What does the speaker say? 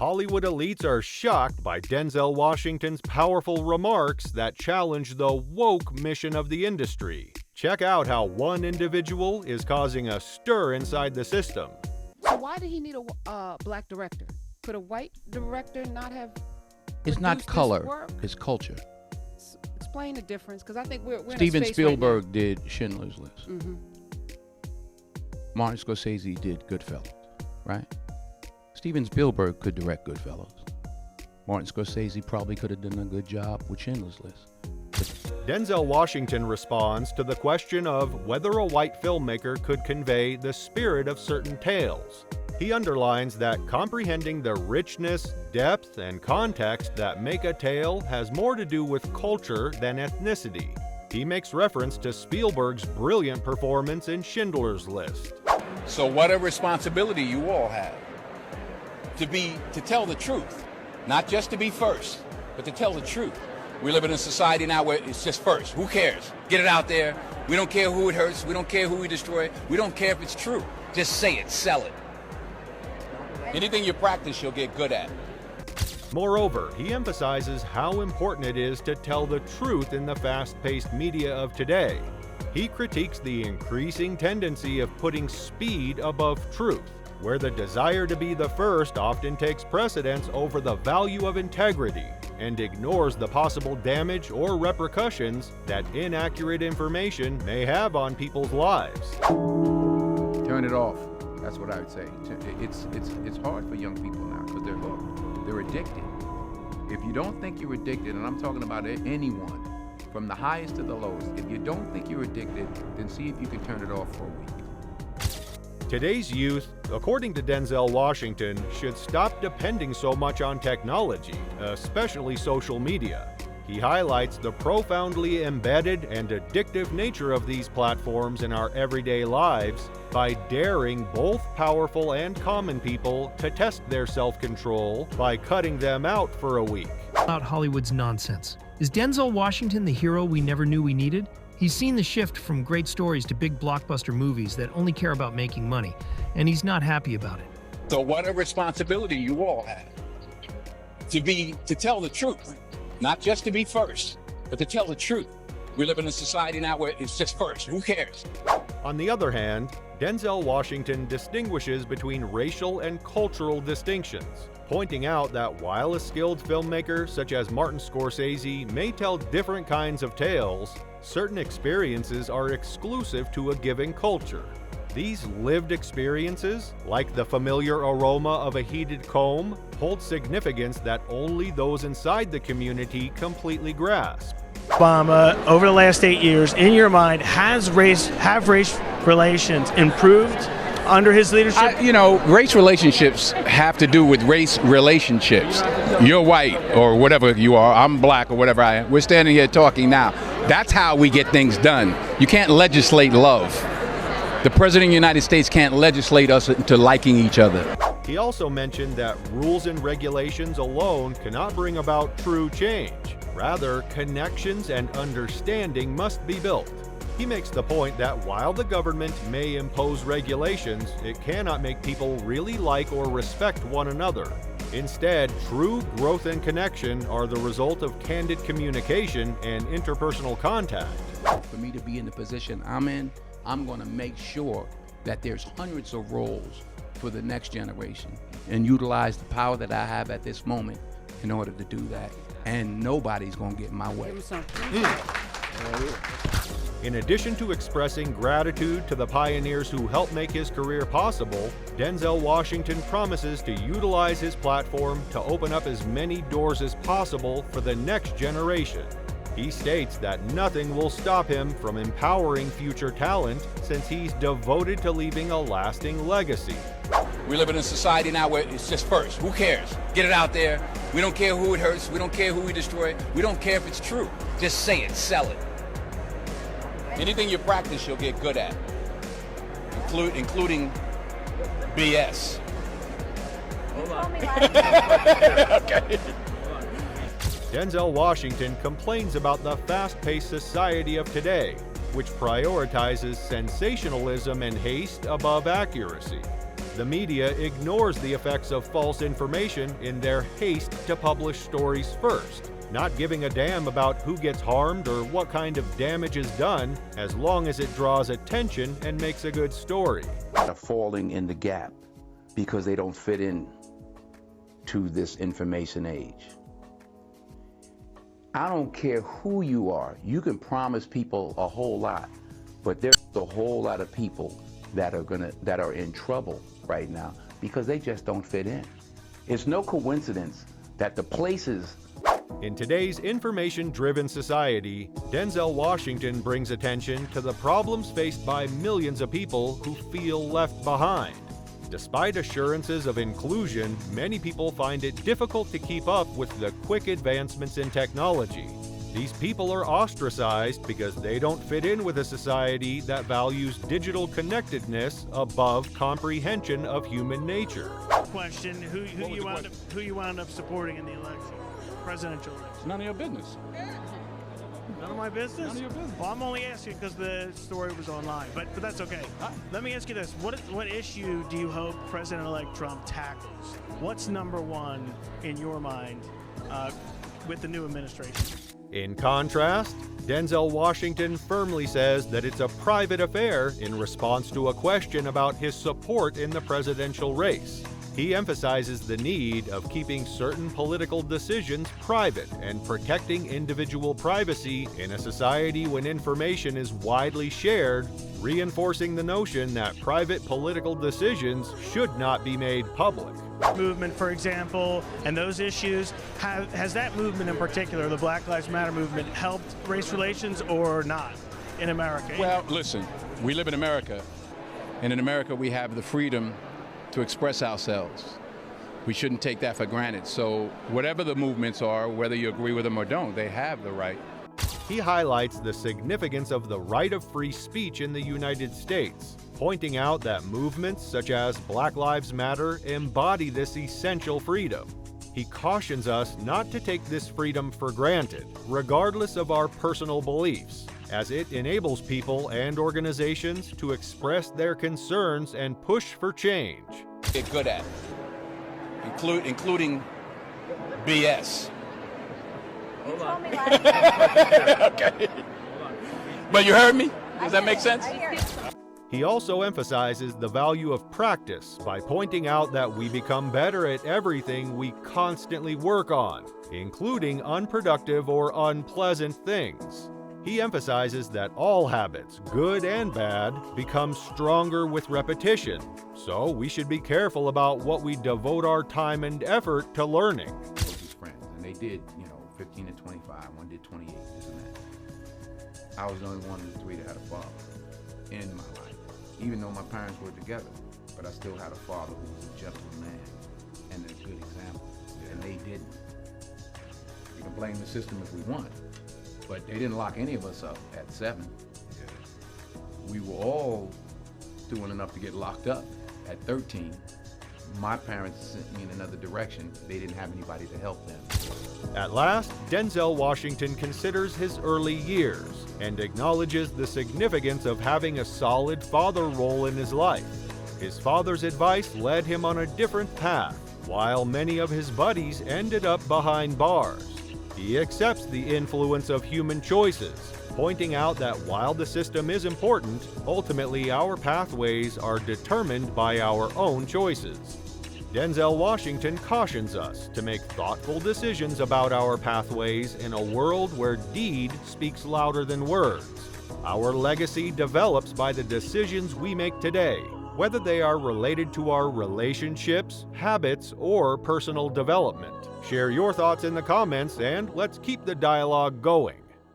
Hollywood elites are shocked by Denzel Washington's powerful remarks that challenge the woke mission of the industry. Check out how one individual is causing a stir inside the system. So why did he need a black director? Could a white director not have? It's not color, it's culture. Explain the difference, because I think we're Steven in a space Spielberg right did Schindler's List. Mm-hmm. Martin Scorsese did Goodfellas, right? Steven Spielberg could direct Goodfellas. Martin Scorsese probably could have done a good job with Schindler's List. Denzel Washington responds to the question of whether a white filmmaker could convey the spirit of certain tales. He underlines that comprehending the richness, depth, and context that make a tale has more to do with culture than ethnicity. He makes reference to Spielberg's brilliant performance in Schindler's List. So what a responsibility you all have to tell the truth, not just to be first, but to tell the truth. We live in a society now where it's just first. Who cares? Get it out there. We don't care who it hurts. We don't care who we destroy. We don't care if it's true. Just say it, sell it. Anything you practice, you'll get good at. Moreover, he emphasizes how important it is to tell the truth in the fast-paced media of today. He critiques the increasing tendency of putting speed above truth, where the desire to be the first often takes precedence over the value of integrity and ignores the possible damage or repercussions that inaccurate information may have on people's lives. Turn it off. That's what I would say. It's hard for young people now because they're hooked. They're addicted. If you don't think you're addicted, and I'm talking about anyone, from the highest to the lowest, if you don't think you're addicted, then see if you can turn it off for a week. Today's youth, according to Denzel Washington, should stop depending so much on technology, especially social media. He highlights the profoundly embedded and addictive nature of these platforms in our everyday lives by daring both powerful and common people to test their self-control by cutting them out for a week. About Hollywood's nonsense. Is Denzel Washington the hero we never knew we needed? He's seen the shift from great stories to big blockbuster movies that only care about making money, and he's not happy about it. So what a responsibility you all have to tell the truth, not just to be first, but to tell the truth. We live in a society now where it's just first. Who cares? On the other hand, Denzel Washington distinguishes between racial and cultural distinctions, pointing out that while a skilled filmmaker such as Martin Scorsese may tell different kinds of tales, certain experiences are exclusive to a given culture. These lived experiences, like the familiar aroma of a heated comb, hold significance that only those inside the community completely grasp. Obama, over the last 8 years, in your mind, have race relations improved under his leadership? Race relationships have to do with race relationships. You're white or whatever you are, I'm black or whatever I am. We're standing here talking now. That's how we get things done. You can't legislate love. The President of the United States can't legislate us into liking each other. He also mentioned that rules and regulations alone cannot bring about true change. Rather, connections and understanding must be built. He makes the point that while the government may impose regulations, it cannot make people really like or respect one another. Instead, true growth and connection are the result of candid communication and interpersonal contact. For me to be in the position I'm in, I'm going to make sure that there's hundreds of roles for the next generation and utilize the power that I have at this moment in order to do that. And nobody's going to get in my way. In addition to expressing gratitude to the pioneers who helped make his career possible, Denzel Washington promises to utilize his platform to open up as many doors as possible for the next generation. He states that nothing will stop him from empowering future talent since he's devoted to leaving a lasting legacy. We live in a society now where it's just first. Who cares? Get it out there. We don't care who it hurts. We don't care who we destroy. We don't care if it's true. Just say it, sell it. Anything you practice, you'll get good at, including BS. Okay. Denzel Washington complains about the fast-paced society of today, which prioritizes sensationalism and haste above accuracy. The media ignores the effects of false information in their haste to publish stories first, not giving a damn about who gets harmed or what kind of damage is done, as long as it draws attention and makes a good story. Are falling in the gap because they don't fit in to this information age. I don't care who you are. You can promise people a whole lot, but there's a whole lot of people that are in trouble right now because they just don't fit in. It's no coincidence that the places. In today's information-driven society, Denzel Washington brings attention to the problems faced by millions of people who feel left behind. Despite assurances of inclusion, many people find it difficult to keep up with the quick advancements in technology. These people are ostracized because they don't fit in with a society that values digital connectedness above comprehension of human nature. Question: Who you wound up supporting in the election, presidential election? None of your business. None of my business? None of your business. Well, I'm only asking because the story was online, but that's okay. Let me ask you this. What issue do you hope President-elect Trump tackles? What's number one in your mind with the new administration? In contrast, Denzel Washington firmly says that it's a private affair in response to a question about his support in the presidential race. He emphasizes the need of keeping certain political decisions private and protecting individual privacy in a society when information is widely shared, reinforcing the notion that private political decisions should not be made public. Movement, for example, and those issues, has that movement in particular, the Black Lives Matter movement, helped race relations or not in America? Well, listen, we live in America, and in America we have the freedom to express ourselves. We shouldn't take that for granted. So whatever the movements are, whether you agree with them or don't, they have the right. He highlights the significance of the right of free speech in the United States, pointing out that movements such as Black Lives Matter embody this essential freedom. He cautions us not to take this freedom for granted, regardless of our personal beliefs, as it enables people and organizations to express their concerns and push for change. Get good at it, including BS. Hold on. Okay. But you heard me? Does that make sense? He also emphasizes the value of practice by pointing out that we become better at everything we constantly work on, including unproductive or unpleasant things. He emphasizes that all habits, good and bad, become stronger with repetition, so we should be careful about what we devote our time and effort to learning. Closest friends, and they did, 15 and 25, one did 28, this and that. I was the only one of the three that had a father in my life, even though my parents were together, but I still had a father who was a gentleman and a good example, and they didn't. We can blame the system if we want, but they didn't lock any of us up at 7. We were all doing enough to get locked up at 13. My parents sent me in another direction. They didn't have anybody to help them. At last, Denzel Washington considers his early years and acknowledges the significance of having a solid father role in his life. His father's advice led him on a different path, while many of his buddies ended up behind bars. He accepts the influence of human choices, pointing out that while the system is important, ultimately our pathways are determined by our own choices. Denzel Washington cautions us to make thoughtful decisions about our pathways in a world where deed speaks louder than words. Our legacy develops by the decisions we make today, whether they are related to our relationships, habits, or personal development. Share your thoughts in the comments and let's keep the dialogue going.